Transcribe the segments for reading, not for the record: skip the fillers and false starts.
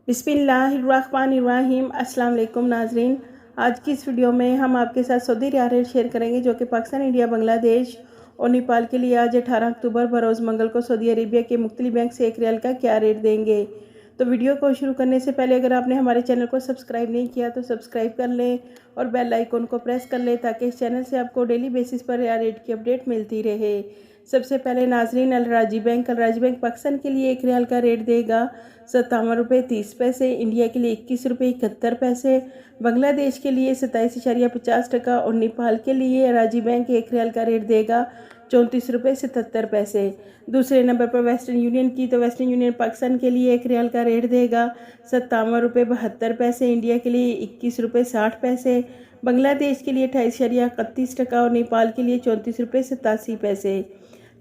बिस्मिल्लाहिर्रहमानिर्रहीम। अस्सलाम वालेकुम नाजरीन, आज की इस वीडियो में हम आपके साथ सऊदी रियाल रेट शेयर करेंगे जो कि पाकिस्तान, इंडिया, बांग्लादेश और नेपाल के लिए आज 18 अक्टूबर बरोज़ मंगल को सऊदी अरेबिया के मुख्तलिफ बैंक से एक रियाल का क्या रेट देंगे। तो वीडियो को शुरू करने से पहले अगर आपने हमारे चैनल को सब्सक्राइब नहीं किया तो सब्सक्राइब कर लें और बेल आइकन को प्रेस कर लें ताकि इस चैनल से आपको डेली बेसिस पर रियाल रेट की अपडेट मिलती रहे। सबसे पहले नाजरीन, अल राजी बैंक पाकिस्तान के लिए एक रियाल का रेट देगा 57 रुपये 30 पैसे, इंडिया के लिए 21 रुपये 71 पैसे, बांग्लादेश के लिए 27.50 और नेपाल के लिए राजी बैंक एक रियाल का रेट देगा 34 रुपये 77 पैसे। दूसरे नंबर पर वेस्टर्न यूनियन की, तो वेस्टर्न यूनियन पाकिस्तान के लिए एक रियाल का रेट देगा 57 रुपये 72 पैसे, इंडिया के लिए 21 रुपये 60 पैसे, बांग्लादेश के लिए 28.31 और नेपाल के लिए 34 रुपये 87 पैसे।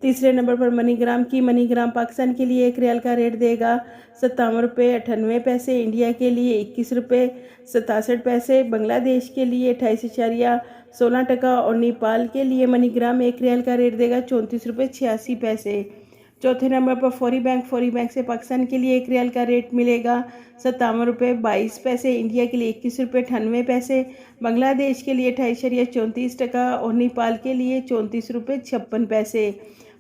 तीसरे नंबर पर मनीग्राम की, मनीग्राम पाकिस्तान के लिए एक रियाल का रेट देगा 57 रुपये 98 पैसे, इंडिया के लिए 21 रुपये 67 पैसे, बांग्लादेश के लिए 28.16 और नेपाल के लिए मनीग्राम एक रियाल का रेट देगा 34 रुपये 86 पैसे। चौथे नंबर पर फौरी बैंक से पाकिस्तान के लिए एक रियाल का रेट मिलेगा 57 रुपये 22 पैसे, इंडिया के लिए 21 रुपये 98 पैसे, बांग्लादेश के लिए 28.34 और नेपाल के लिए 34 रुपये 56 पैसे।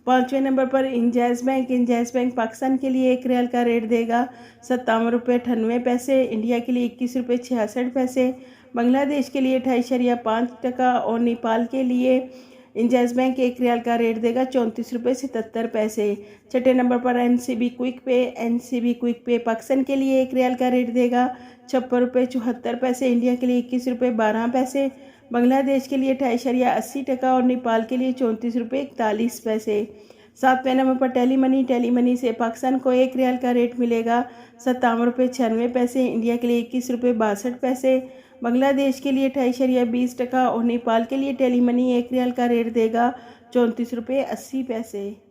पाँचवें नंबर पर इंजाज बैंक पाकिस्तान के लिए एक रियाल का रेट देगा 57 रुपये 98 पैसे, इंडिया के लिए 21 रुपये 66 पैसे, बांग्लादेश के लिए 28.5 और नेपाल के लिए इंजाज बैंक एक रियाल का रेट देगा 34 रुपये 77 पैसे। छठे नंबर पर एनसीबी क्विक पे पाकिस्तान के लिए एक रियाल का रेट देगा 56 रुपये 74 पैसे, इंडिया के लिए 21 रुपये 12 पैसे, बांग्लादेश के लिए 28.80 और नेपाल के लिए 34 रुपये 41 पैसे। सातवें नंबर पर टेली मनी से पाकिस्तान को एक रियाल का रेट मिलेगा 57 रुपये 96 पैसे, इंडिया के लिए 21 रुपये 62 पैसे, बांग्लादेश के लिए 28.20 और नेपाल के लिए टेली मनी एक रियाल का रेट देगा 34 रुपये 80 पैसे।